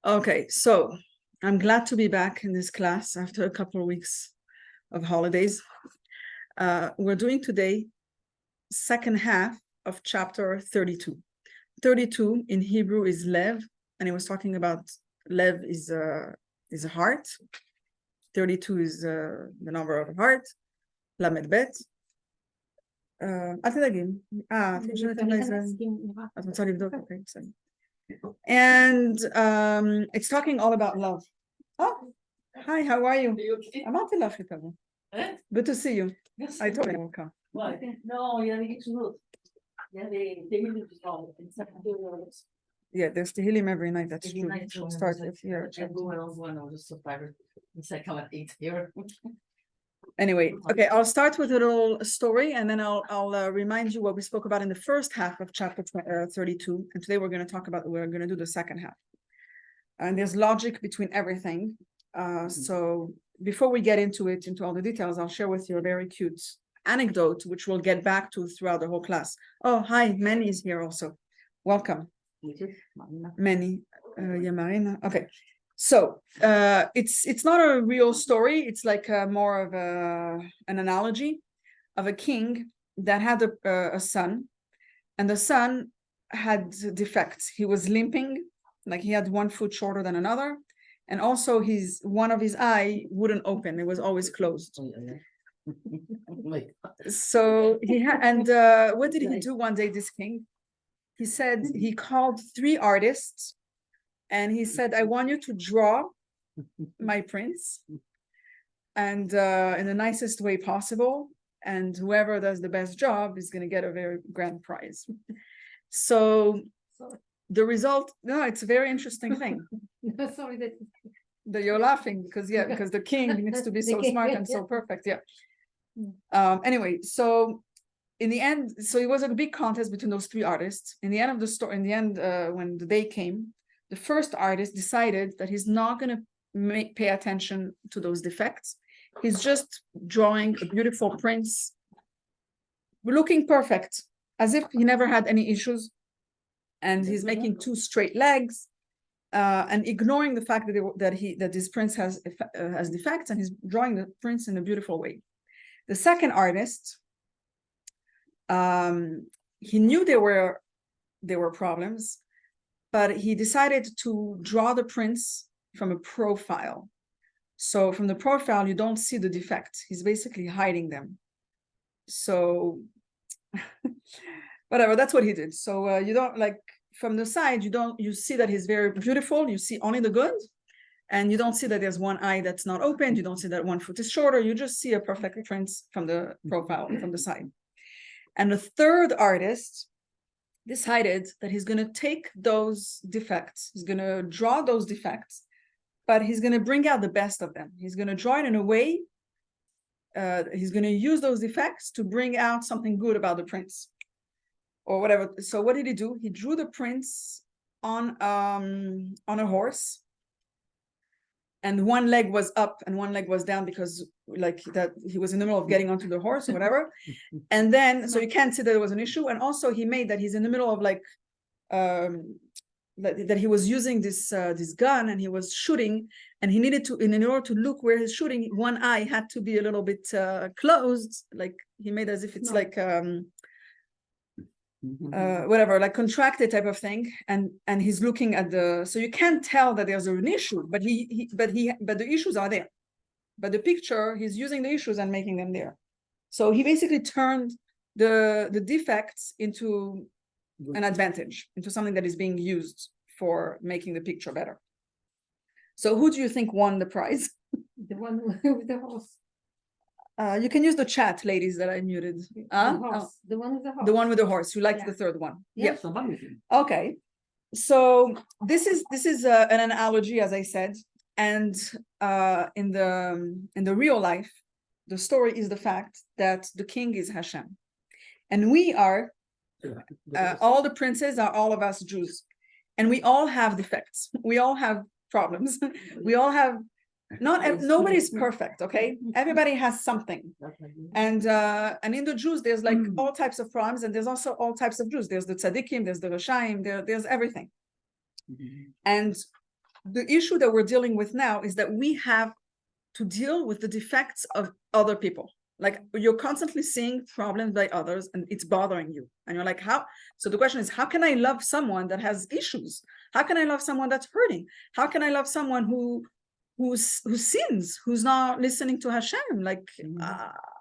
Okay, so I'm glad to be back in this class after a couple of weeks of holidays. We're doing today second half of chapter 32. 32 in Hebrew is lev, and it was talking about lev is a heart. 32 is the number of heart. Lamed bet. And it's talking all about love. Oh, hi, how are you? Good to see you. I told you welcome. No, Yeah, there's Tehillim every night. That's true. We'll start with here. Anyway, okay, I'll start with a little story, and then I'll remind you what we spoke about in the first half of chapter 32. And today we're going to do the second half. And there's logic between everything. So before we get into all the details, I'll share with you a very cute anecdote, which we'll get back to throughout the whole class. Oh, hi, Manny is here also. Welcome. Manny, Marina. Okay. So it's not a real story. It's like more of an analogy of a king that had a son, and the son had defects. He was limping, like he had one foot shorter than another, and also one of his eye wouldn't open. It was always closed. So what did he do one day, this king? He said he called 3 artists, and he said, I want you to draw my prince, and in the nicest way possible, and whoever does the best job is going to get a very grand prize. So the result, no, it's a very interesting thing. Sorry that you're laughing because the king needs to be so smart and so perfect. Anyway, so in the end, so it was a big contest between those 3 artists. In the end of the story, when the day came, the first artist decided that he's not going to pay attention to those defects. He's just drawing a beautiful prince, looking perfect, as if he never had any issues. And he's making 2 straight legs, and ignoring the fact that this prince has defects, and he's drawing the prince in a beautiful way. The second artist, he knew there were problems, but he decided to draw the prince from a profile. So from the profile, you don't see the defects. He's basically hiding them. So whatever, that's what he did. So you don't, like, from the side, you see that he's very beautiful. You see only the good, and you don't see that there's one eye that's not opened. You don't see that one foot is shorter. You just see a perfect prince from the profile, from the side. And the third artist decided that he's going to take those defects, he's going to draw those defects, but he's going to bring out the best of them. He's going to draw it in a way, he's going to use those defects to bring out something good about the prince, or whatever. So what did he do? He drew the prince on a horse, and one leg was up and one leg was down, because like that he was in the middle of getting onto the horse or whatever. And then, so you can't see that there was an issue. And also he made that he's in the middle of like that he was using this gun, and he was shooting, and he needed to, in order to look where he's shooting, one eye had to be a little bit closed, like he made as if it's like whatever, like contracted type of thing, and he's looking at so you can't tell that there's an issue, but the issues are there, but the picture, he's using the issues and making them there. So he basically turned the defects into an advantage, into something that is being used for making the picture better. So who do you think won the prize? The one with the horse. You can use the chat, ladies, that I muted. The one with the horse. The one with the horse. You liked the third one. Yeah. Okay. So this is an analogy, as I said, and in the real life, the story is the fact that the king is Hashem, and we are all the princes are all of us Jews, and we all have defects. We all have problems. We all have. Nobody's perfect, okay? Everybody has something, and in the Jews there's like all types of problems, and there's also all types of Jews. There's the tzaddikim, there's the rashaim, there's everything. And the issue that we're dealing with now is that we have to deal with the defects of other people. Like you're constantly seeing problems by others and it's bothering you. And you're like, how? So the question is, how can I love someone that has issues? How can I love someone that's hurting? How can I love someone who sins, who's not listening to Hashem? Like,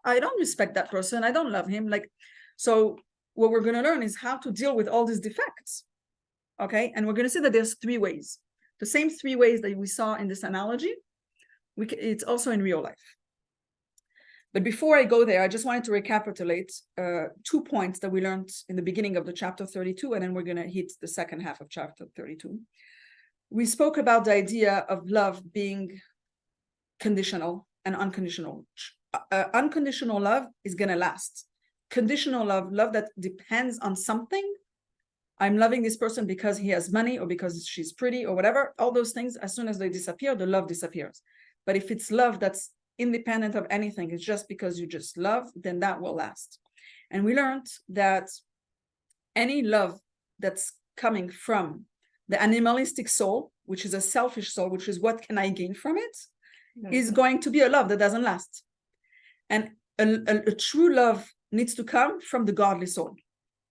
I don't respect that person. I don't love him. Like, so what we're going to learn is how to deal with all these defects. Okay. And we're going to see that there's 3 ways. The same 3 ways that we saw in this analogy, it's also in real life. But before I go there, I just wanted to recapitulate 2 points that we learned in the beginning of the chapter 32, and then we're going to hit the second half of chapter 32. We spoke about the idea of love being conditional and unconditional. Unconditional love is going to last. Conditional love, love that depends on something. I'm loving this person because he has money or because she's pretty or whatever. All those things, as soon as they disappear, the love disappears. But if it's love that's independent of anything, it's just because you just love, then that will last. And we learned that any love that's coming from the animalistic soul, which is a selfish soul, which is what can I gain from it, is going to be a love that doesn't last. And a true love needs to come from the godly soul,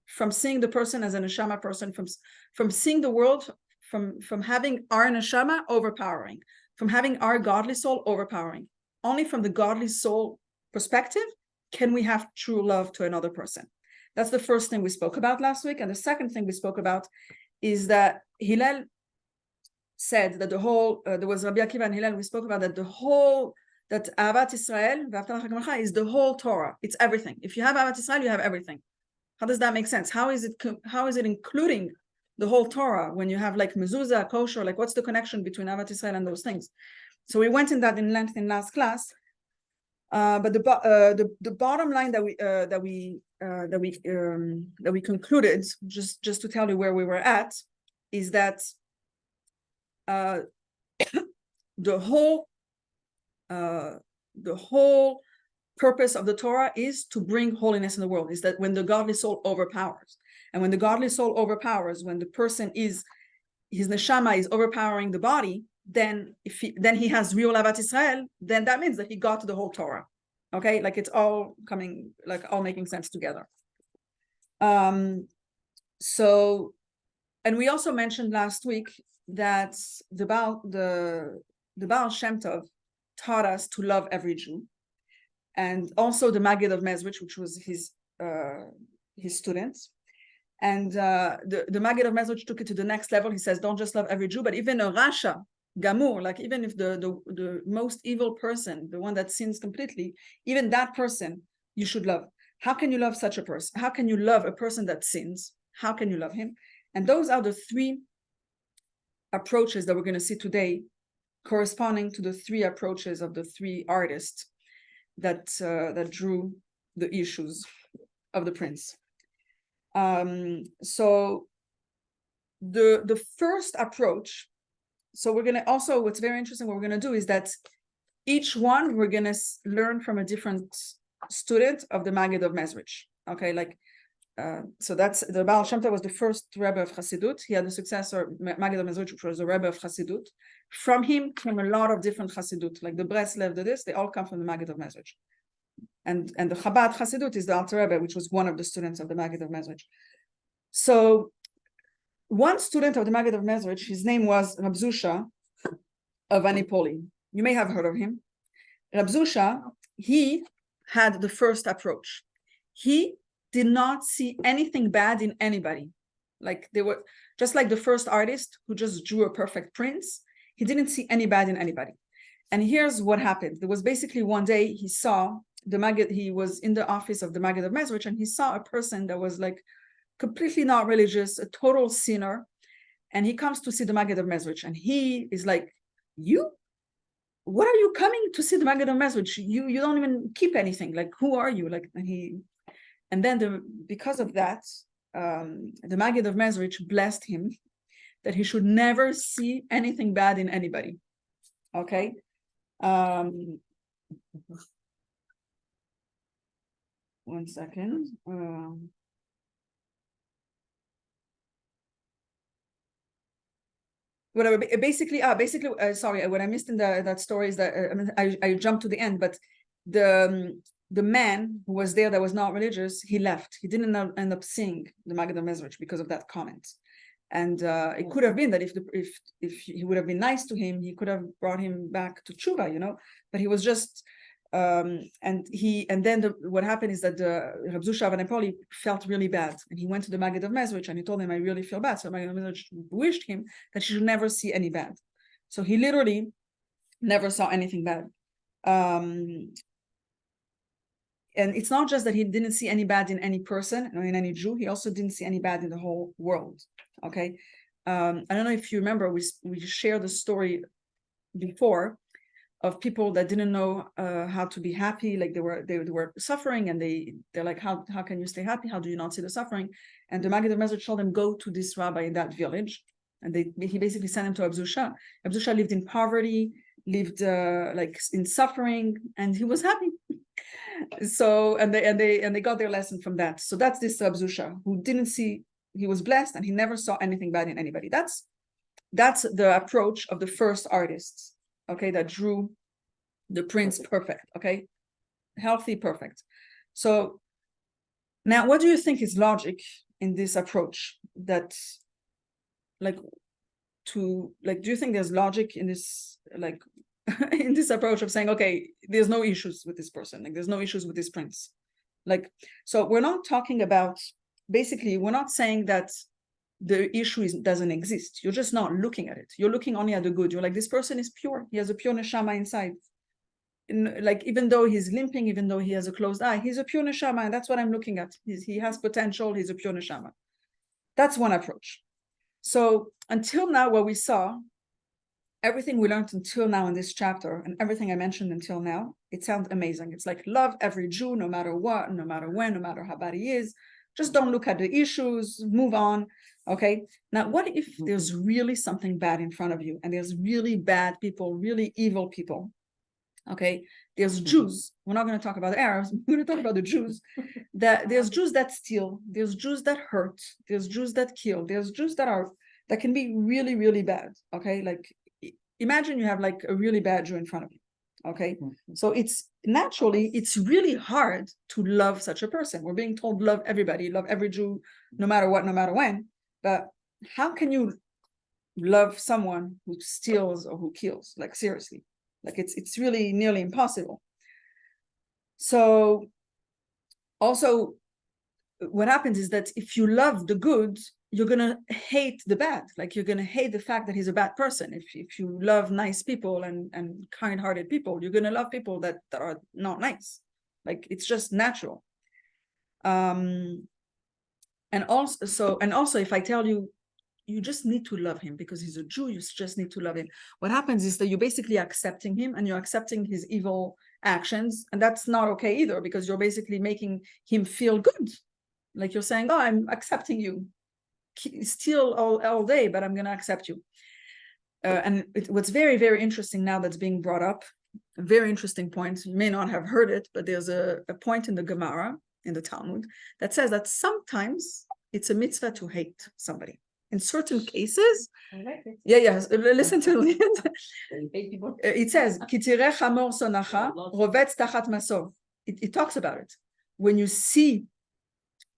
from seeing the person as an neshama person, from seeing the world, from having our neshama overpowering, from having our godly soul overpowering. Only from the godly soul perspective can we have true love to another person. That's the first thing we spoke about last week. And the second thing we spoke about is that Hillel said that the whole, there was Rabbi Akiva and Hillel, we spoke about that that Ahavat Israel is the whole Torah. It's everything. If you have Ahavat Israel, you have everything. How does that make sense? How is it including the whole Torah when you have like mezuzah, kosher? Like what's the connection between Ahavat Israel and those things? So we went in that in length in last class, but the bottom line that we concluded, just to tell you where we were at, is that the whole purpose of the Torah is to bring holiness in the world. Is that when the godly soul overpowers, and when the godly soul overpowers, when the person his neshama is overpowering the body, then he has real Ahavat Israel, then that means that he got the whole Torah. Okay, like it's all coming, like all making sense together. So, and we also mentioned last week that the Baal Shem Tov taught us to love every Jew, and also the Maggid of Mezrich, which was his student. And the Maggid of Mezrich took it to the next level. He says, don't just love every Jew, but even a Rasha, Gamur, like even if the most evil person, the one that sins completely, even that person you should love. How can you love such a person? How can you love a person that sins? How can you love him? And those are the 3 approaches that we're going to see today, corresponding to the 3 approaches of the 3 artists that drew the issues of the prince. So the first approach, so we're going to also, what's very interesting, what we're going to do is that each one, we're going to learn from a different student of the Maggid of Mezrich. Okay, like, so that's, the Baal Shem Tov was the first Rebbe of Chassidut. He had a successor, Maggid of Mezrich, which was the Rebbe of Chassidut. From him came a lot of different Chassidut, like the Breslev, they all come from the Maggid of Mezrich. And the Chabad Chassidut is the Alter Rebbe, which was one of the students of the Maggid of Mezrich. So one student of the Maggid of Mezrich, his name was Rab Zusha of Anipoli. You may have heard of him. Rab Zusha, he had the first approach. He did not see anything bad in anybody. Like they were just like the first artist who just drew a perfect prince. He didn't see any bad in anybody. And here's what happened. There was basically one day he saw the Maggid, he was in the office of the Maggid of Mezrich, and he saw a person that was like completely not religious, a total sinner. And he comes to see the Maggid of Mezrich, and he is like, what are you coming to see the Maggid of Mezrich? You don't even keep anything. Like, who are you? Like, and then because of that, the Maggid of Mezrich blessed him that he should never see anything bad in anybody. Okay. One second. whatever. Basically, sorry, what I missed in that story is that I jumped to the end, but the man who was there that was not religious, he left. He didn't end up seeing the Maggid HaMezrich because of that comment. And it could have been that if he would have been nice to him, he could have brought him back to tshuva, but he was just and then what happened is that the Reb Zusha of Nepali felt really bad, and he went to the Maggid of Mezrich and he told him, I really feel bad. So Maggid of Mezrich wished him that he should never see any bad. So he literally never saw anything bad. And it's not just that he didn't see any bad in any person or in any Jew, he also didn't see any bad in the whole world. Okay. I don't know if you remember, we shared the story before of people that didn't know how to be happy, like they were suffering, and they're like, how can you stay happy? How do you not see the suffering? And the Maggid of Mezrich told them, go to this rabbi in that village, and he basically sent him to Abzusha. Abzusha lived in poverty, lived like in suffering, and he was happy. So and they got their lesson from that. So that's this Abzusha who didn't see, he was blessed and he never saw anything bad in anybody. That's the approach of the first artists, okay, that drew the prince perfect, okay, healthy, perfect. So now, what do you think is logic in this approach? That do you think there's logic in this, like in this approach of saying, okay, there's no issues with this person, like there's no issues with this prince, like, so we're not talking about, basically we're not saying that the issue doesn't exist. You're just not looking at it. You're looking only at the good. You're like, this person is pure. He has a pure neshama inside. Like, even though he's limping, even though he has a closed eye, he's a pure neshama, and that's what I'm looking at. He has potential. He's a pure neshama. That's one approach. So until now, what we saw, everything we learned until now in this chapter, and everything I mentioned until now, it sounds amazing. It's like, love every Jew, no matter what, no matter when, no matter how bad he is. Just don't look at the issues, move on. Okay. Now, what if there's really something bad in front of you, and there's really bad people, really evil people? Okay. There's Jews. We're not going to talk about the Arabs. We're going to talk about the Jews. There's Jews that steal. There's Jews that hurt. There's Jews that kill. There's Jews that can be really, really bad. Okay. Like, imagine you have like a really bad Jew in front of you. Okay. So it's really hard to love such a person. We're being told, love everybody, love every Jew, no matter what, no matter when. But how can you love someone who steals or who kills? Like, seriously, like it's really nearly impossible. So also what happens is that if you love the good, you're going to hate the bad. Like, you're going to hate the fact that he's a bad person. If you love nice people and kind-hearted people, you're going to love people that are not nice. Like, it's just natural. And also if I tell you, you just need to love him because he's a Jew, you just need to love him. What happens is that you're basically accepting him, and you're accepting his evil actions. And that's not okay either, because you're basically making him feel good. Like, you're saying, oh, I'm accepting you. Steal all day, but I'm going to accept you. And what's very, very interesting now that's being brought up, a very interesting point, you may not have heard it, but there's a point in the Gemara, in the Talmud, that says that sometimes it's a mitzvah to hate somebody. In certain cases, listen to it. It says, it talks about it. When you see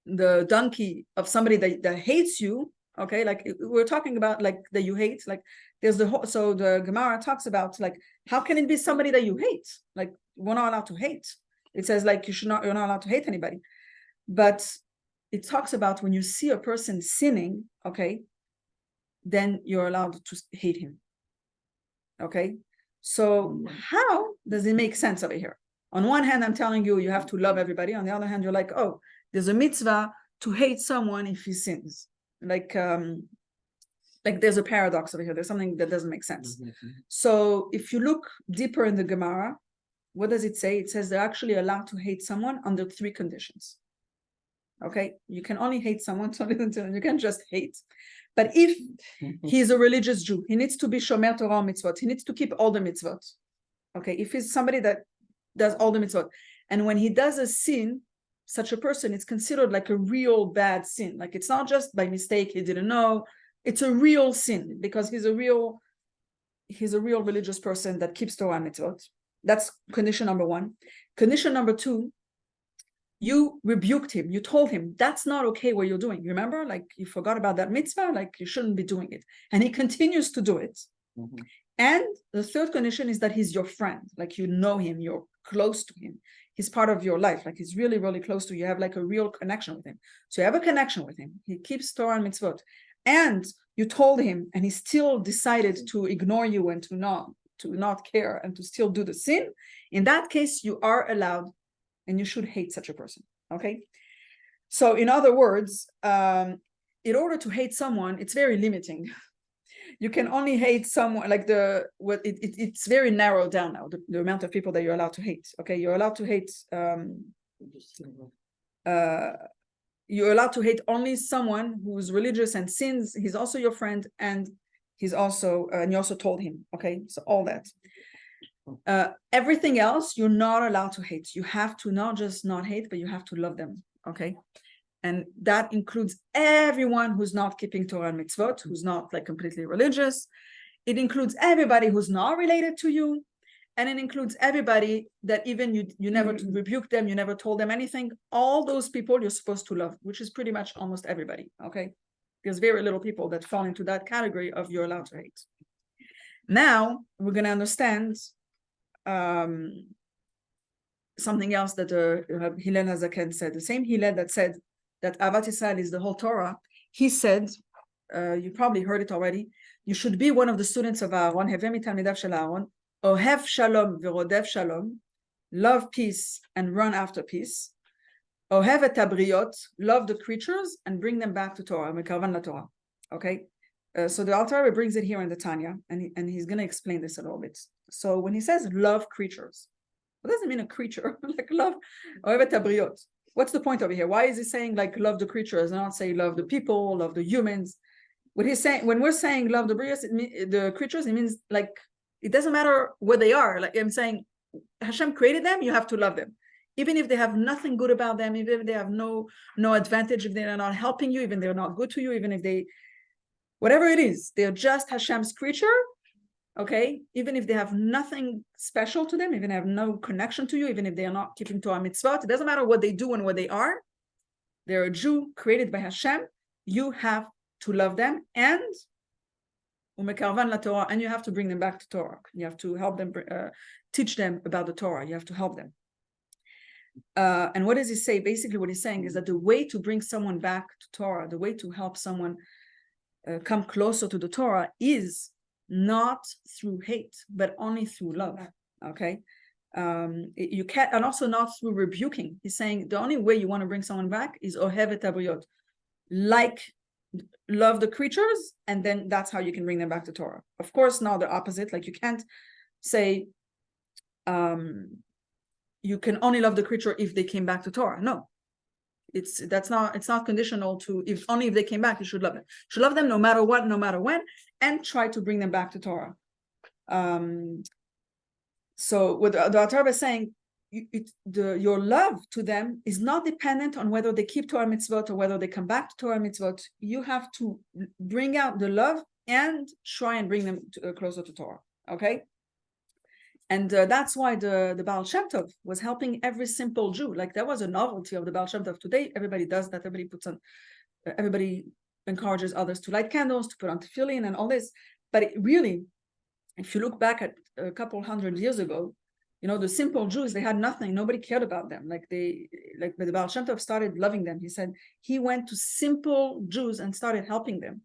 the donkey of somebody that hates you, okay, like we're talking about, like, that you hate, like there's so the Gemara talks about, like, how can it be somebody that you hate? Like, we're not allowed to hate. It says, like, you're not allowed to hate anybody. But it talks about when you see a person sinning, okay, then you're allowed to hate him. Okay, so how does it make sense over here? On one hand, I'm telling you, you have to love everybody. On the other hand, you're like, oh, there's a mitzvah to hate someone if he sins. Like there's a paradox over here. There's something that doesn't make sense. So if you look deeper in the Gemara, what does it say? It says they're actually allowed to hate someone under 3 conditions. Okay, you can only hate someone, so you can't just hate. But if he's a religious Jew, he needs to be shomer Torah mitzvot. He needs to keep all the mitzvot. Okay, if he's somebody that does all the mitzvot, and when he does a sin, such a person, it's considered like a real bad sin. Like, it's not just by mistake, he didn't know, it's a real sin because he's a real religious person that keeps Torah and mitzvot. That's condition number one. Condition number two, you rebuked him. You told him that's not okay what you're doing. Remember, like you forgot about that mitzvah, like you shouldn't be doing it. And he continues to do it. Mm-hmm. And the third condition is that he's your friend, like you know him, you're close to him. He's part of your life, like he's really, really close to you. You have like a real connection with him. So you have a connection with him. He keeps Torah and mitzvot. And you told him, and he still decided to ignore you and to not care and to still do the sin. In that case, you are allowed, and you should hate such a person. Okay. So in other words, in order to hate someone, it's very limiting. You can only hate someone like it's very narrowed down now, the amount of people that you're allowed to hate. Okay, you're allowed to hate you're allowed to hate only someone who's religious and sins. He's also your friend, and he's also and you also told him. Okay, so all that. Everything else you're not allowed to hate. You have to not just not hate, but you have to love them. Okay. And that includes everyone who's not keeping Torah and mitzvot, who's not like completely religious. It includes everybody who's not related to you. And it includes everybody that even you never rebuked them, you never told them anything. All those people you're supposed to love, which is pretty much almost everybody, okay? There's very little people that fall into that category of you're allowed to hate. Now, we're going to understand something else that Hillel HaZaken said. The same Hillel that said that Ahavat Yisrael is the whole Torah, he said, you probably heard it already, you should be one of the students of Aaron, Heveh mitalmidav shel Aaron, Ohev shalom v'rodev shalom, love peace and run after peace, Ohev et habriot, love the creatures and bring them back to Torah, mekarvan la Torah. Okay, so the Alter Rebbe brings it here in the Tanya, and he's going to explain this a little bit. So when he says love creatures, what does it mean a creature? Like love, Ohev et habriot. What's the point over here? Why is he saying like love the creatures and not say love the people, love the humans? What he's saying, when we're saying love the creatures, it means like it doesn't matter what they are. Like I'm saying, Hashem created them, you have to love them. Even if they have nothing good about them, even if they have no advantage, if they're not helping you, even they're not good to you, even if they, whatever it is, they're just Hashem's creature. Okay, even if they have nothing special to them, even if they have no connection to you, even if they are not keeping Torah mitzvot, it doesn't matter what they do and what they are. They're a Jew created by Hashem. You have to love them, and umekarvan la Torah, and you have to bring them back to Torah. You have to help them, teach them about the Torah. You have to help them. And what does he say? Basically, what he's saying is that the way to bring someone back to Torah, the way to help someone come closer to the Torah is not through hate, but only through love. Okay, you can't, and also not through rebuking. He's saying the only way you want to bring someone back is ohev et habriot, like love the creatures, and then that's how you can bring them back to Torah. Of course, not the opposite. Like you can't say you can only love the creature if they came back to Torah. No, it's not conditional to if they came back, you should love them. You should love them no matter what, no matter when, and try to bring them back to Torah. So what the Alter Rebbe is saying, your love to them is not dependent on whether they keep Torah mitzvot or whether they come back to Torah mitzvot. You have to bring out the love and try and bring them closer to Torah. Okay. And that's why the Baal Shem Tov was helping every simple Jew. Like that was a novelty of the Baal Shem Tov. Today, everybody does that. Everybody encourages others to light candles, to put on tefillin and all this. But it really, if you look back at a couple hundred years ago, the simple Jews, they had nothing. Nobody cared about them. But the Baal Shem Tov started loving them. He said he went to simple Jews and started helping them.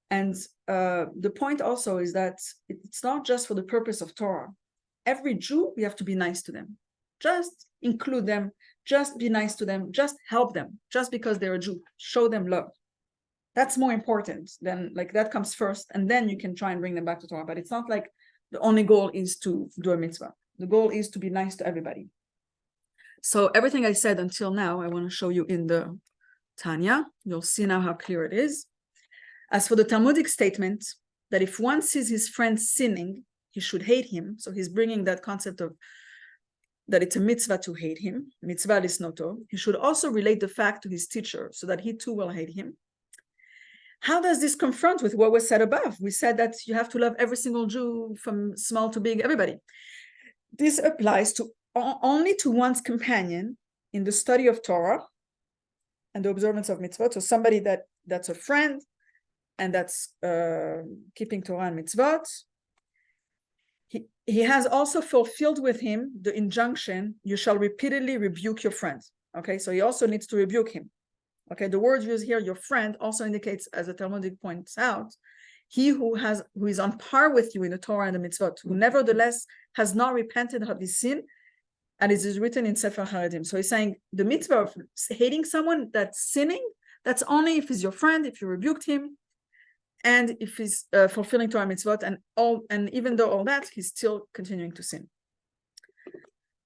And the point also is that it's not just for the purpose of Torah. Every Jew, we have to be nice to them. Just include them. Just be nice to them. Just help them. Just because they're a Jew. Show them love. That's more important than that comes first. And then you can try and bring them back to Torah. But it's not like the only goal is to do a mitzvah. The goal is to be nice to everybody. So everything I said until now, I want to show you in the Tanya. You'll see now how clear it is. As for the Talmudic statement that if one sees his friend sinning, he should hate him. So he's bringing that concept of that it's a mitzvah to hate him. Mitzvah lisnoto. He should also relate the fact to his teacher so that he too will hate him. How does this confront with what was said above? We said that you have to love every single Jew from small to big, everybody. This applies to only to one's companion in the study of Torah and the observance of mitzvot. So somebody that's a friend and that's keeping Torah and mitzvot. He has also fulfilled with him the injunction, you shall repeatedly rebuke your friend. Okay, so he also needs to rebuke him. Okay, the word used here, your friend, also indicates, as the Talmudic points out, he who is on par with you in the Torah and the mitzvot, who nevertheless has not repented of his sin, and it is written in Sefer Haredim. So he's saying the mitzvah of hating someone that's sinning, that's only if he's your friend, if you rebuked him, and if he's fulfilling Torah and mitzvot, and even though all that, he's still continuing to sin.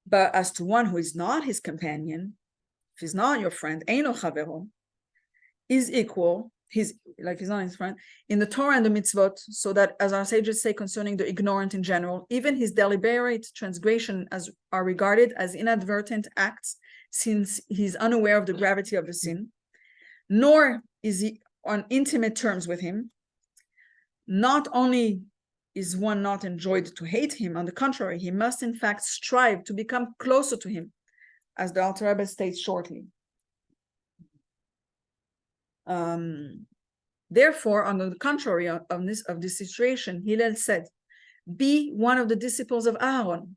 But as to one who is not his companion, if he's not your friend, eino chavero, is equal, he's not his friend, in the Torah and the mitzvot, so that, as our sages say concerning the ignorant in general, even his deliberate transgression are regarded as inadvertent acts, since he's unaware of the gravity of the sin, nor is he on intimate terms with him. Not only is one not enjoined to hate him, on the contrary, he must in fact strive to become closer to him, as the Alter Rebbe states shortly. Therefore, on the contrary of this situation, Hillel said, be one of the disciples of Aaron,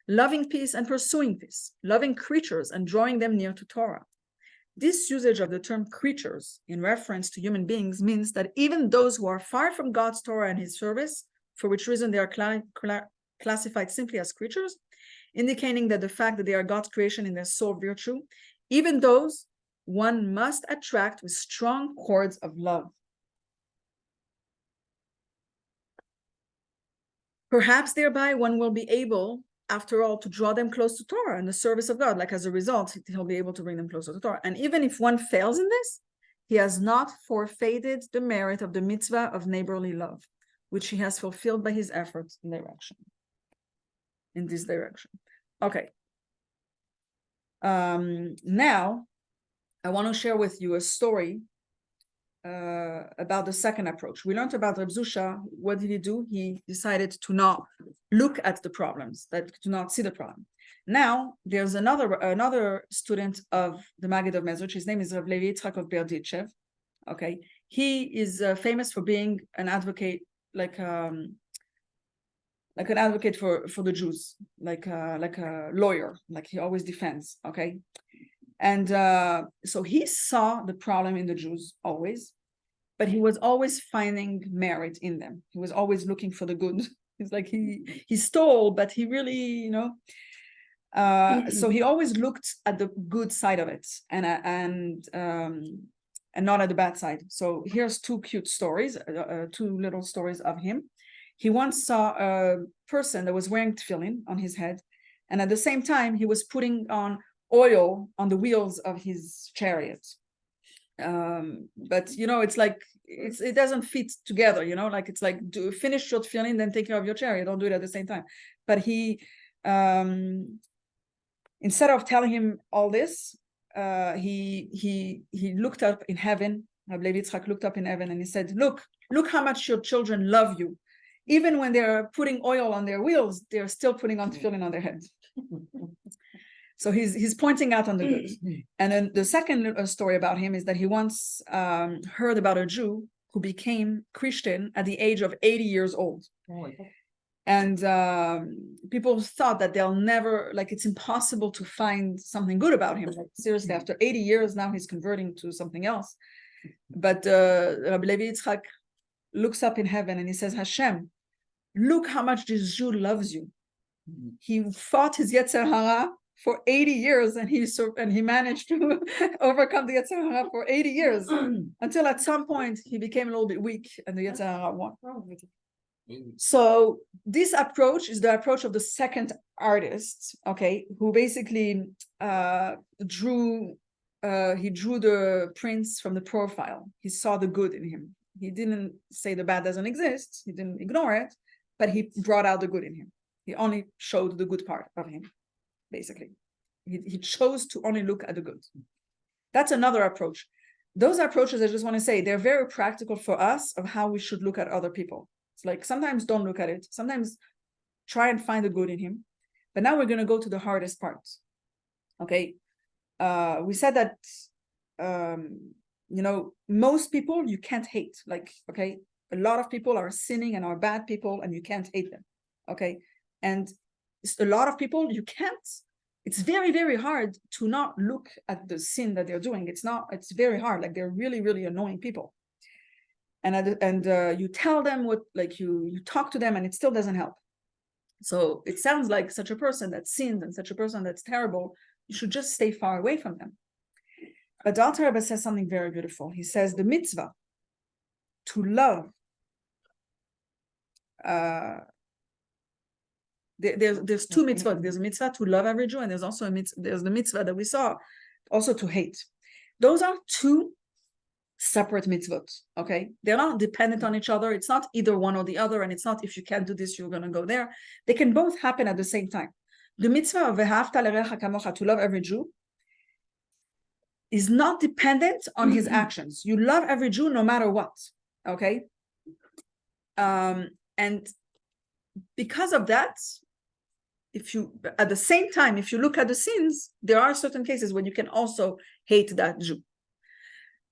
loving peace and pursuing peace, loving creatures and drawing them near to Torah. This usage of the term creatures in reference to human beings means that even those who are far from God's Torah and his service, for which reason they are classified simply as creatures, indicating that the fact that they are God's creation in their sole virtue, even those one must attract with strong cords of love. Perhaps thereby one will be able, after all, to draw them close to Torah and the service of God. Like as a result, he'll be able to bring them closer to Torah. And even if one fails in this, he has not forfeited the merit of the mitzvah of neighborly love, which he has fulfilled by his efforts in this direction. Okay. Now, I want to share with you a story about the second approach. We learned about Reb Zusha. What did he do? He decided to not look at the problems, to not see the problem. Now, there's another student of the Maggid of Mezrich. His name is Rav Levi Yitzchak of Berdichev. Okay, he is famous for being an advocate, like an advocate for the Jews, like a lawyer, like he always defends. Okay. And so he saw the problem in the Jews always, but he was always finding merit in them. He was always looking for the good. It's like he stole, but he really, so he always looked at the good side of it and not at the bad side. So here's two cute stories, two little stories of him. He once saw a person that was wearing tefillin on his head, and at the same time, he was putting on oil on the wheels of his chariot. But it's like it doesn't fit together, like it's like finish your tefillin, then take care of your chariot. Don't do it at the same time. But he instead of telling him all this, he looked up in heaven. Rabbi Levi Yitzchak looked up in heaven and he said, look how much your children love you. Even when they're putting oil on their wheels, they're still putting on tefillin on their heads. So he's pointing out on the good. And then the second story about him is that he once heard about a Jew who became Christian at the age of 80 years old. And people thought that they'll never, it's impossible to find something good about him. Like, seriously, after 80 years, now he's converting to something else. But Rabbi Levi Yitzchak looks up in heaven and he says, Hashem, look how much this Jew loves you. He fought his Yetzer Hara for 80 years and he managed to overcome the Yetzer Hara for 80 years until at some point he became a little bit weak and the Yetzer Hara won. So this approach is the approach of the second artist, okay, who basically drew the prince from the profile. He saw the good in him. He didn't say the bad doesn't exist. He didn't ignore it, but he brought out the good in him. He only showed the good part of him, basically. He chose to only look at the good. That's another approach. those approaches, I just want to say, they're very practical for us of how we should look at other people. It's like sometimes don't look at it. Sometimes try and find the good in him. But now we're going to go to the hardest part. Okay. We said that, most people you can't hate. Like, okay, a lot of people are sinning and are bad people and you can't hate them. Okay. And a lot of people you can't, it's very, very hard to not look at the sin that they're doing. It's very hard. Like they're really, really annoying people. And you tell them what, like you talk to them and it still doesn't help. So it sounds like such a person that sins and such a person that's terrible, you should just stay far away from them. But the Alter Rebbe says something very beautiful. He says the mitzvah to love, there's two mitzvahs. There's a mitzvah to love every Jew, and there's also there's the mitzvah that we saw also to hate. Those are two separate mitzvot. Okay, they're not dependent on each other. It's not either one or the other, and it's not if you can't do this, you're going to go there. They can both happen at the same time. The mitzvah of ve'ahavta l'recha kamocha, to love every Jew, is not dependent on his actions. You love every Jew no matter what. Okay, and because of that, if you at the same time, if you look at the sins, there are certain cases when you can also hate that Jew.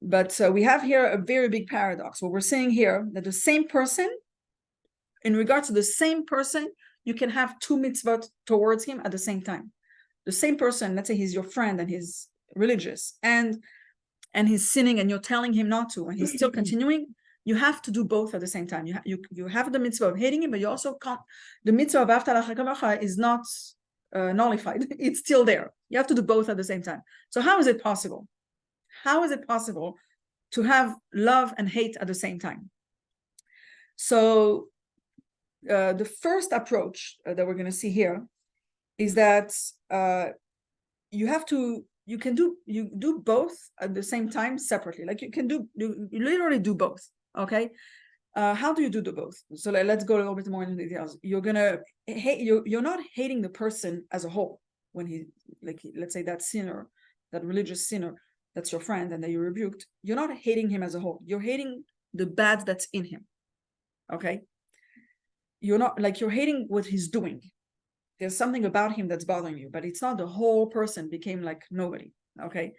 But we have here a very big paradox. What we're saying here, that the same person, in regards to the same person, you can have two mitzvot towards him at the same time. The same person, let's say he's your friend and he's religious and he's sinning and you're telling him not to, and he's still continuing, you have to do both at the same time. You have the mitzvah of hating him, but you also can't, the mitzvah of Ahavta l'recha kamocha is not nullified. It's still there. You have to do both at the same time. So how is it possible? How is it possible to have love and hate at the same time? So the first approach that we're going to see here is that you do both at the same time separately. Like you literally do both. Okay. How do you do the both? So let's go a little bit more into details. You're gonna hate, you're not hating the person as a whole when he, like, let's say that sinner, that religious sinner, that's your friend and that you rebuked, you're not hating him as a whole. You're hating the bad that's in him. Okay. You're not, like, you're hating what he's doing. There's something about him that's bothering you, but it's not the whole person became like nobody. Okay.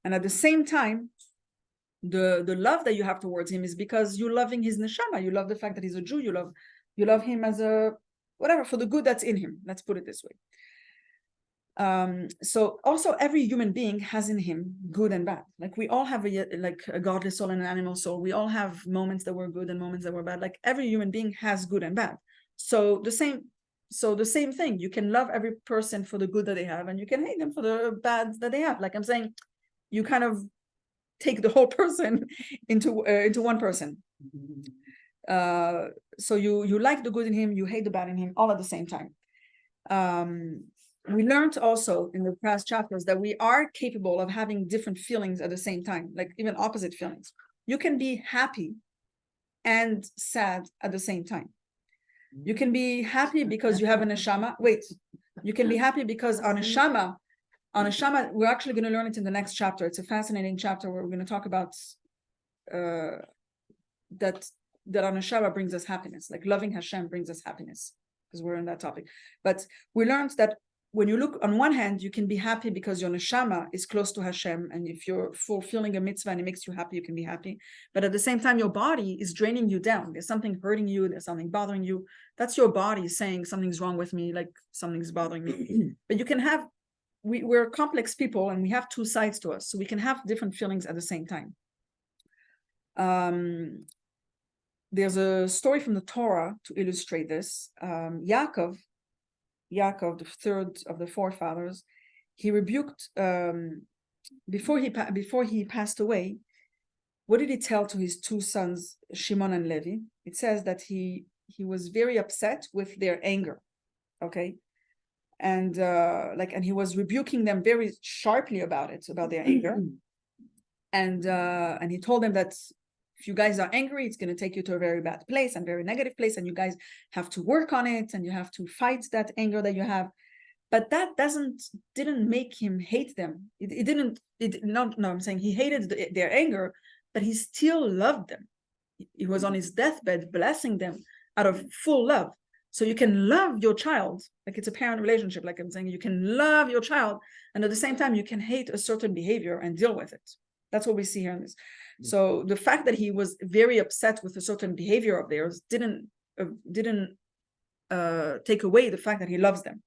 And at the same time, the love that you have towards him is because you're loving his neshama. You love the fact that he's a Jew. You love him as a whatever, for the good that's in him. Let's put it this way. So also every human being has in him good and bad. Like we all have a godly soul and an animal soul. We all have moments that were good and moments that were bad. Like every human being has good and bad. So the same thing, you can love every person for the good that they have, and you can hate them for the bad that they have. Like I'm saying, you kind of take the whole person into one person. So you like the good in him, you hate the bad in him, all at the same time. We learned also in the past chapters that we are capable of having different feelings at the same time, like even opposite feelings. You can be happy and sad at the same time. You can be happy because you have a neshama. Wait, you can be happy because on a neshama, we're actually going to learn it in the next chapter. It's a fascinating chapter where we're going to talk about that on a neshama brings us happiness, like loving Hashem brings us happiness, because we're in that topic. But we learned that when you look on one hand, you can be happy because your neshama is close to Hashem, and if you're fulfilling a mitzvah and it makes you happy, you can be happy. But at the same time, your body is draining you down. There's something hurting you. There's something bothering you. That's your body saying something's wrong with me, like something's bothering me. But you can have, we're complex people and we have two sides to us. So we can have different feelings at the same time. There's a story from the Torah to illustrate this. Yaakov, the third of the forefathers, he rebuked before he passed away. What did he tell to his two sons, Shimon and Levi? It says that he was very upset with their anger, okay, and he was rebuking them very sharply about their anger, and he told them that if you guys are angry, it's going to take you to a very bad place and very negative place, and you guys have to work on it, and you have to fight that anger that you have. but that didn't make him hate them. It didn't. No, I'm saying he hated their anger, but he still loved them. He was on his deathbed blessing them out of full love. So you can love your child, like it's a parent relationship, like I'm saying, you can love your child, and at the same time, you can hate a certain behavior and deal with it. That's what we see here in this. So the fact that he was very upset with a certain behavior of theirs didn't take away the fact that he loves them.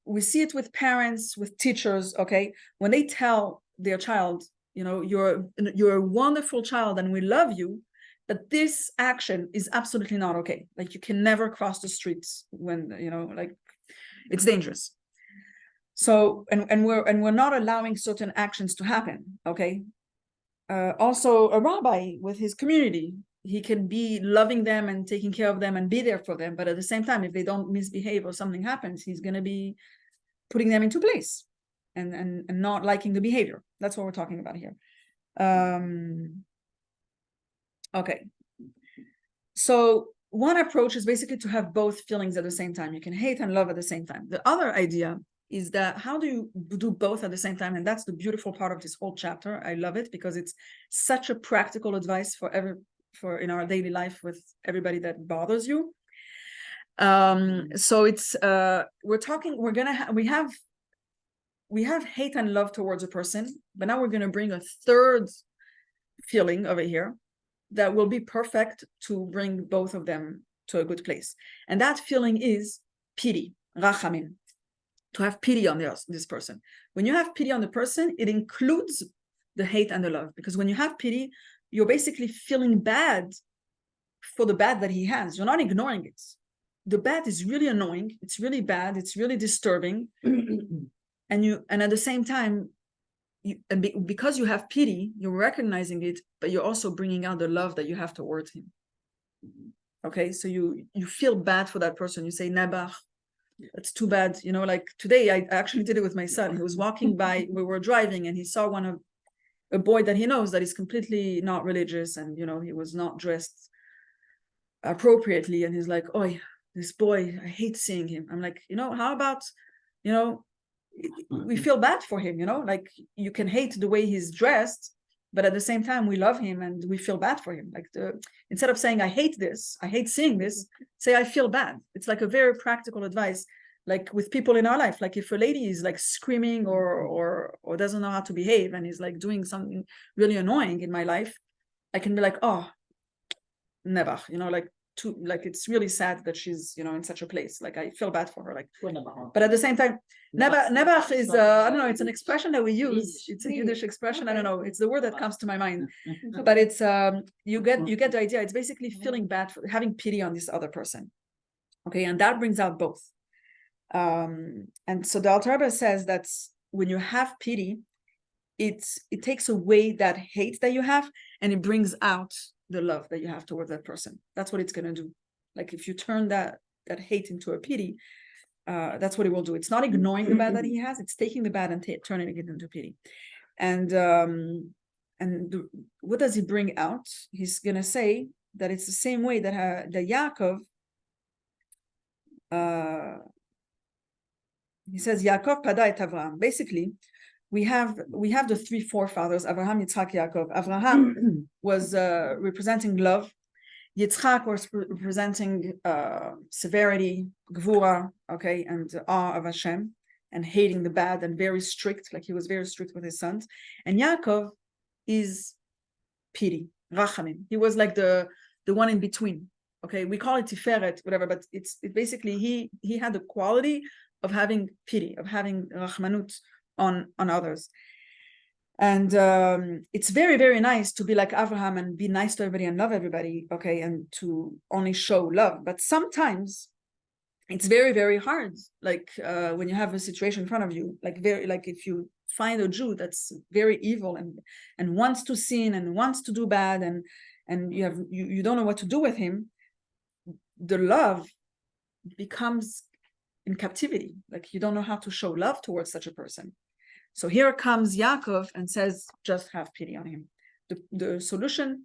We see it with parents, with teachers, okay? When they tell their child, you're a wonderful child and we love you, but this action is absolutely not okay. Like you can never cross the streets when, like it's dangerous. So, and we're not allowing certain actions to happen, okay? Also a rabbi with his community, he can be loving them and taking care of them and be there for them. But at the same time, if they don't misbehave or something happens, he's going to be putting them into place and not liking the behavior. That's what we're talking about here. Okay. So one approach is basically to have both feelings at the same time. You can hate and love at the same time. The other idea is that how do you do both at the same time? And that's the beautiful part of this whole chapter. I love it because it's such a practical advice for in our daily life with everybody that bothers you. So it's we have hate and love towards a person, but now we're going to bring a third feeling over here that will be perfect to bring both of them to a good place. And that feeling is pity, rachamim, to have pity on this person. When you have pity on the person, it includes the hate and the love, because when you have pity, you're basically feeling bad for the bad that he has. You're not ignoring it. The bad is really annoying. It's really bad. It's really disturbing. And at the same time, because you have pity, you're recognizing it, but you're also bringing out the love that you have towards him. Okay, so you feel bad for that person. You say, Nabach, it's too bad. Like today, I actually did it with my son. He was walking by, we were driving, and he saw a boy that he knows that is completely not religious, and he was not dressed appropriately, and he's like, oh, this boy, I hate seeing him. I'm like, how about, we feel bad for him, like you can hate the way he's dressed, but at the same time we love him and we feel bad for him. Like instead of saying I hate this, I hate seeing this, say I feel bad. It's like a very practical advice, like with people in our life. Like if a lady is like screaming or doesn't know how to behave and is like doing something really annoying in my life, I can be like, oh, never, like it's really sad that she's in such a place. Like I feel bad for her, like, but at the same time, Nebach is I don't know, it's an expression that we use. It's a Yiddish expression. I don't know, it's the word that comes to my mind, but it's you get the idea. It's basically feeling bad for having pity on this other person. Okay, and that brings out both. And so the Alter Rebbe says that when you have pity, it takes away that hate that you have, and it brings out the love that you have towards that person. That's what it's going to do. Like if you turn that hate into a pity, that's what it will do. It's not ignoring the bad that he has, it's taking the bad and turning it into pity. And what does he bring out? He's going to say that it's the same way that Yaakov, he says Yaakov pada et Avraham. Basically, we have the three forefathers, Avraham, Yitzchak, Yaakov. Avraham was representing love. Yitzchak was representing severity, gvura, okay, and awe of Hashem, and hating the bad, and very strict, like he was very strict with his sons. And Yaakov is pity, rachamim. He was like the one in between. Okay, we call it tiferet, whatever, but it basically he had the quality of having pity, of having rachmanut on others. And it's very, very nice to be like Abraham and be nice to everybody and love everybody, okay, and to only show love. But sometimes it's very, very hard, like when you have a situation in front of you, like if you find a Jew that's very evil and wants to sin and wants to do bad, and you don't know what to do with him, the love becomes in captivity. Like you don't know how to show love towards such a person. So here comes Yaakov and says, just have pity on him. The solution,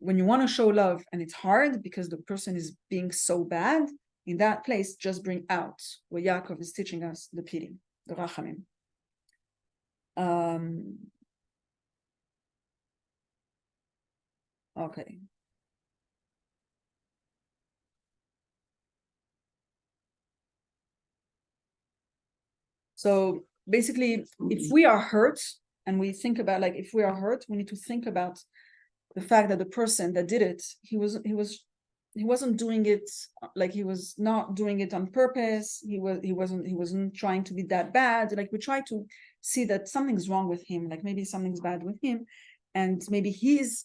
when you want to show love and it's hard because the person is being so bad, in that place just bring out what Yaakov is teaching us, the pity, the rachamim. Okay. So basically, if we are hurt and we think about, like, if we are hurt, we need to think about the fact that the person that did it, he wasn't doing it, like, he was not doing it on purpose. He wasn't trying to be that bad. Like, we try to see that something's wrong with him, like maybe something's bad with him, and maybe he's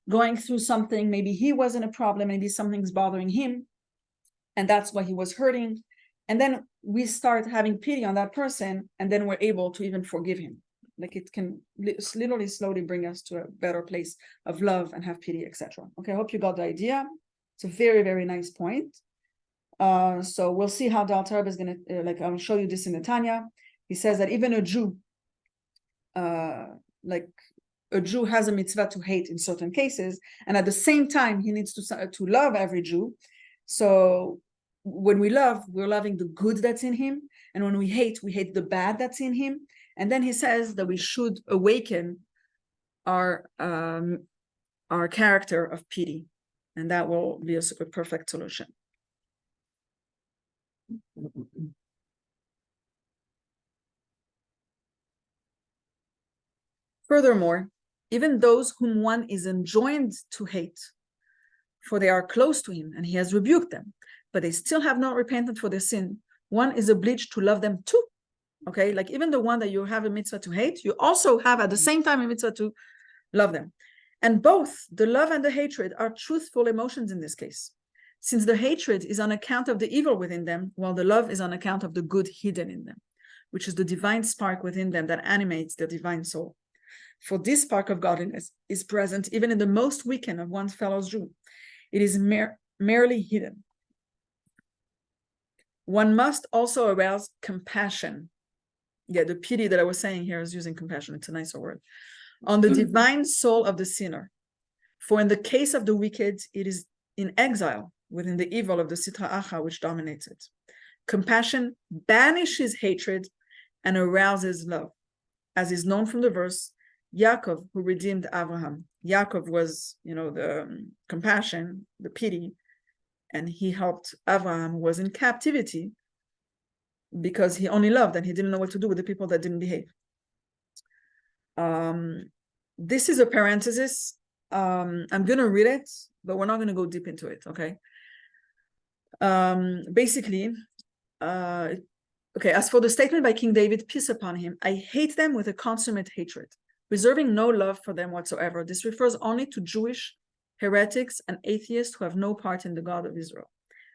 going through something, maybe he wasn't a problem, maybe something's bothering him, and that's why he was hurting. And then we start having pity on that person, and then we're able to even forgive him. Like, it can literally slowly bring us to a better place of love and have pity, etc. Okay, I hope you got the idea. It's a very, very nice point. So we'll see how the Alter Rebbe is going to, like, I'll show you this in the Tanya. He says that even a Jew, like, a Jew has a mitzvah to hate in certain cases, and at the same time, he needs to love every Jew. So when we love, we're loving the good that's in him, and when we hate the bad that's in him. And then he says that we should awaken our character of pity, and that will be a perfect solution. Furthermore, even those whom one is enjoined to hate, for they are close to him and he has rebuked them, but they still have not repented for their sin, one is obliged to love them too. Okay, like, even the one that you have a mitzvah to hate, you also have at the same time a mitzvah to love them. And both the love and the hatred are truthful emotions in this case, since the hatred is on account of the evil within them, while the love is on account of the good hidden in them, which is the divine spark within them that animates their divine soul. For this spark of godliness is present even in the most weakened of one's fellow Jew. It is merely hidden. One must also arouse compassion. Yeah, the pity that I was saying here is using compassion. It's a nicer word. On the divine soul of the sinner. For in the case of the wicked, it is in exile within the evil of the Sitra Achra which dominates it. Compassion banishes hatred and arouses love. As is known from the verse, Yaakov, who redeemed Abraham. Yaakov was, the compassion, the pity, and he helped Abraham, who was in captivity, because he only loved and he didn't know what to do with the people that didn't behave. This is a parenthesis. I'm going to read it, but we're not going to go deep into it, okay? Basically, okay, as for the statement by King David, peace upon him, I hate them with a consummate hatred, reserving no love for them whatsoever. This refers only to Jewish heretics and atheists who have no part in the God of Israel,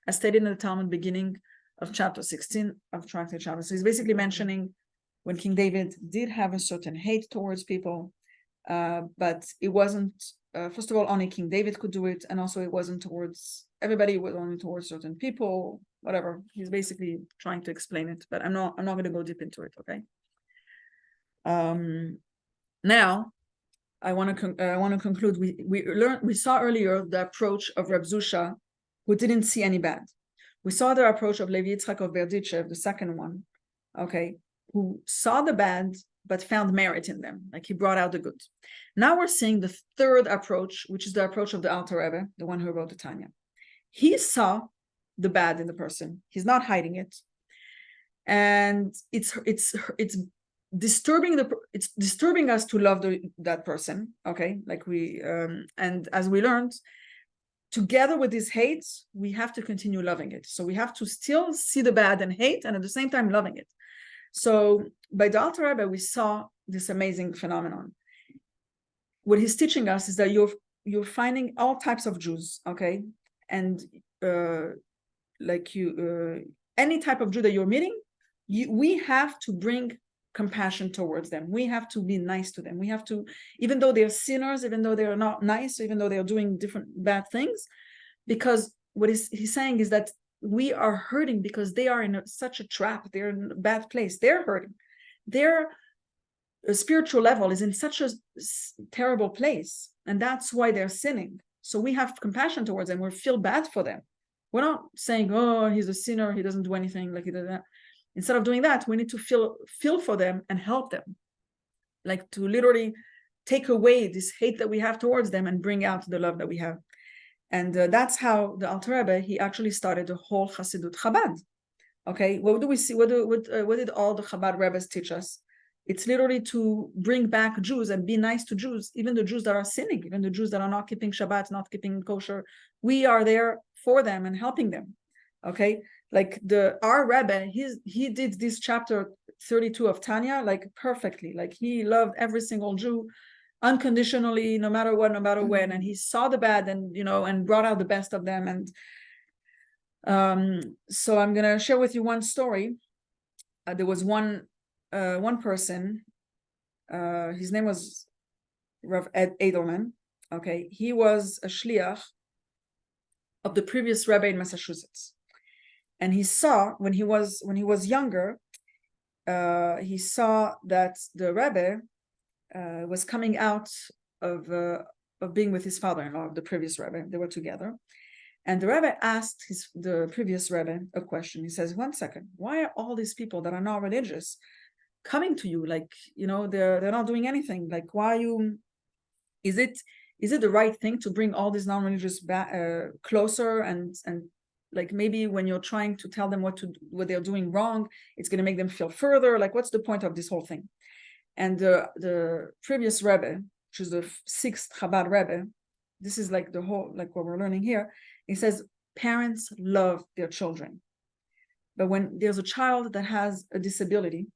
as stated in the Talmud beginning of chapter 16 of Tractate Shabbos. So he's basically mentioning when King David did have a certain hate towards people, but it wasn't, first of all, only King David could do it, and also it wasn't towards everybody, it was only towards certain people, whatever. He's basically trying to explain it, but I'm not going to go deep into it, okay? Now, I want to conclude. We saw earlier the approach of Reb Zusha, who didn't see any bad. We saw the approach of Levi Yitzchak of Berdichev, the second one, okay, who saw the bad but found merit in them, like he brought out the good. Now we're seeing the third approach, which is the approach of the Alter Rebbe, the one who wrote the Tanya. He saw the bad in the person. He's not hiding it, and it's disturbing us to love that person, okay? Like and as we learned, together with this hate, we have to continue loving it. So we have to still see the bad and hate, and at the same time loving it. So by the Alter Rebbe, we saw this amazing phenomenon. What he's teaching us is that you're finding all types of Jews, okay? And any type of Jew that you're meeting, we have to bring compassion towards them. We have to be nice to them. We have to, even though they're sinners, even though they're not nice, even though they're doing different bad things, because what he's saying is that we are hurting because they are in such a trap. They're in a bad place. They're hurting. Their spiritual level is in such a terrible place, and that's why they're sinning. So we have compassion towards them. We feel bad for them. We're not saying, oh, he's a sinner, he doesn't do anything, like he does that. Instead of doing that, we need to feel for them and help them, like to literally take away this hate that we have towards them and bring out the love that we have. And that's how the Alter Rebbe, he actually started the whole Hasidut Chabad. Okay, what do we see? What did all the Chabad Rebbes teach us? It's literally to bring back Jews and be nice to Jews, even the Jews that are sinning, even the Jews that are not keeping Shabbat, not keeping kosher. We are there for them and helping them. Okay, like our Rebbe, he did this chapter 32 of Tanya like perfectly. Like he loved every single Jew unconditionally, no matter what, no matter when, and he saw the bad and and brought out the best of them. And so I'm gonna share with you one story. There was one person, his name was Rav Ed Edelman. Okay, he was a shliach of the previous Rebbe in Massachusetts, and he saw when he was younger, he saw that the Rebbe was coming out of being with his father-in-law, the previous Rebbe. They were together. And the Rebbe asked the previous Rebbe a question. He says, 1 second, why are all these people that are not religious coming to you? Like, they're not doing anything. Like, why are you, is it the right thing to bring all these non-religious closer and like maybe when you're trying to tell them what they're doing wrong, it's going to make them feel further. Like, what's the point of this whole thing? And the previous Rebbe, which is the 6th Chabad Rebbe, this is like the whole, like what we're learning here. He says, parents love their children. But when there's a child that has a disability,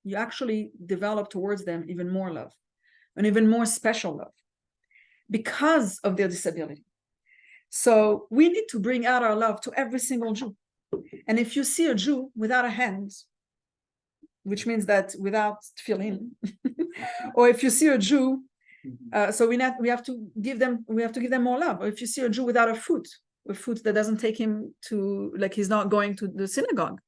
you actually develop towards them even more love and even more special love because of their disability. So we need to bring out our love to every single Jew. And if you see a Jew without a hand, which means that without tefillin, or if you see a Jew, so we have to give them more love. Or if you see a Jew without a foot that doesn't take him to, like he's not going to the synagogue,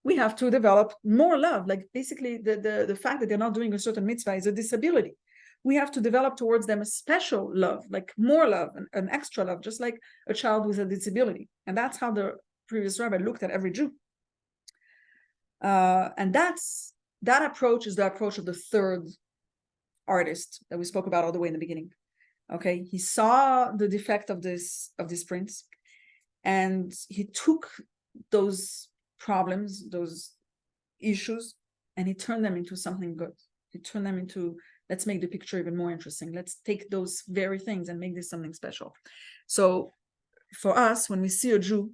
we have to develop more love. Like basically the fact that they're not doing a certain mitzvah is a disability. We have to develop towards them a special love, like more love, an extra love, just like a child with a disability. And that's how the previous Rabbi looked at every Jew. And that approach is the approach of the third artist that we spoke about all the way in the beginning. Okay, he saw the defect of this prince, and he took those problems, those issues, and he turned them into something good. He turned them into, let's make the picture even more interesting. Let's take those very things and make this something special. So for us, when we see a Jew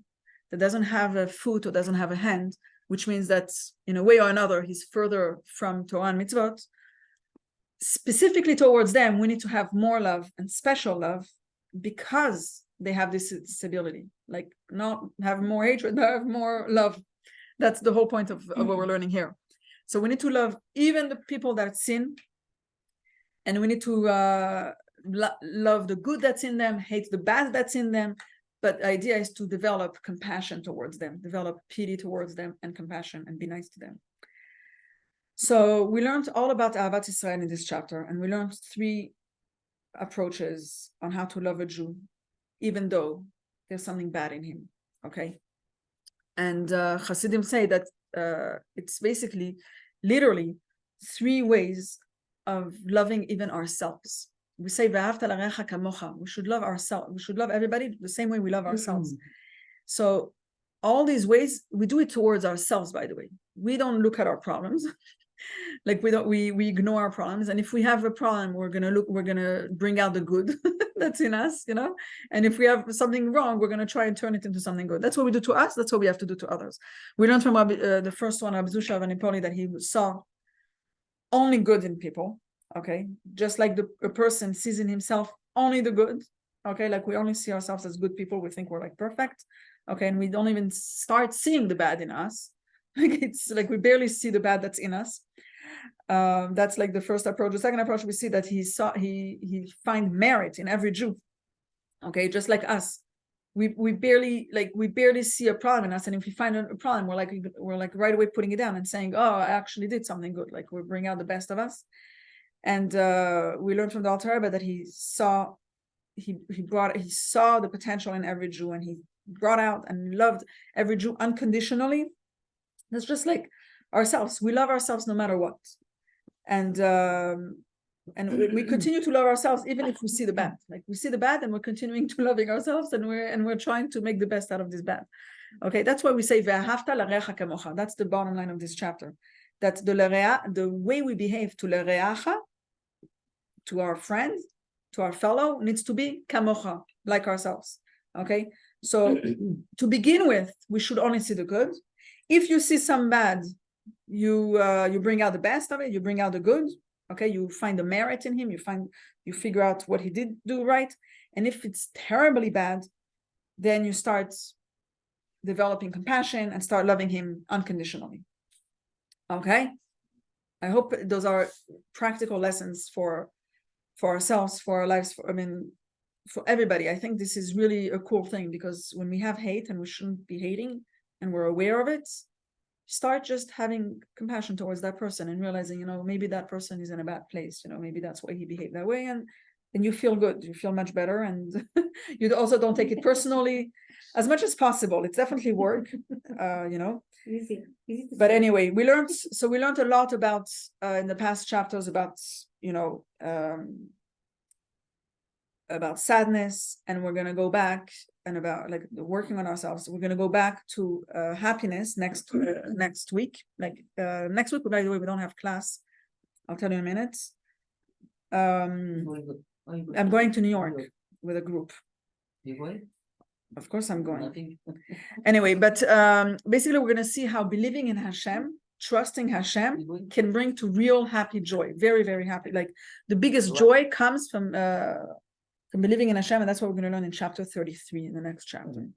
that doesn't have a foot or doesn't have a hand, which means that in a way or another, he's further from Torah and mitzvot, specifically towards them, we need to have more love and special love because they have this disability. Like, not have more hatred, but have more love. That's the whole point of what we're learning here. So we need to love even the people that sin, and we need to love the good that's in them, hate the bad that's in them. But the idea is to develop compassion towards them, develop pity towards them and compassion, and be nice to them. So we learned all about Ahavat Israel in this chapter, and we learned 3 approaches on how to love a Jew, even though there's something bad in him, okay? And Hasidim say that it's basically, literally, 3 ways of loving even ourselves. We say, V'ahavta l'recha kamocha. We should love ourselves. We should love everybody the same way we love ourselves. So all these ways, we do it towards ourselves, by the way. We don't look at our problems. Like we ignore our problems. And if we have a problem, we're gonna bring out the good that's in us, And if we have something wrong, we're gonna try and turn it into something good. That's what we do to us. That's what we have to do to others. We learned from the first one, Abzusha Vanipoli, that he saw only good in people. Okay, just like a person sees in himself only the good. Okay, like we only see ourselves as good people. We think we're like perfect. Okay, and we don't even start seeing the bad in us. Like it's like we barely see the bad that's in us. That's like the first approach. The second approach, we see that he find merit in every Jew. Okay, just like us, we barely see a problem in us, and if we find a problem, we're like right away putting it down and saying, oh, I actually did something good. Like we bring out the best of us. And we learned from the Alter Rebbe that he saw the potential in every Jew, and he brought out and loved every Jew unconditionally. That's just like ourselves. We love ourselves no matter what. And we continue to love ourselves even if we see the bad. Like we see the bad and we're continuing to loving ourselves, and we're trying to make the best out of this bad. Okay, that's why we say ve'ahavta l'reacha kamocha. That's the bottom line of this chapter. That the way we behave to l'reacha, to our friend, to our fellow, needs to be kamocha, like ourselves. Okay, so to begin with, we should only see the good. If you see some bad, you bring out the best of it. You bring out the good. Okay, you find the merit in him. You figure out what he did do right. And if it's terribly bad, then you start developing compassion and start loving him unconditionally. Okay, I hope those are practical lessons for ourselves, for our lives. For everybody. I think this is really a cool thing, because when we have hate, and we shouldn't be hating, and we're aware of it, start just having compassion towards that person and realizing, maybe that person is in a bad place. Maybe that's why he behaved that way, and you feel good. You feel much better, and you also don't take it personally as much as possible. It's definitely work, Easy. But anyway, we learned a lot about in the past chapters about about sadness, and we're going to go back, and about like working on ourselves. We're going to go back to happiness next week. Next week, by the way, we don't have class. I'll tell you in a minute. I'm going to New York with a group. You going? Of course I'm going. Nothing. Anyway, but basically we're going to see how believing in Hashem, trusting Hashem, can bring to real happy joy. Very, very happy. Like the biggest joy comes from believing in Hashem, and that's what we're going to learn in chapter 33 in the next chapter.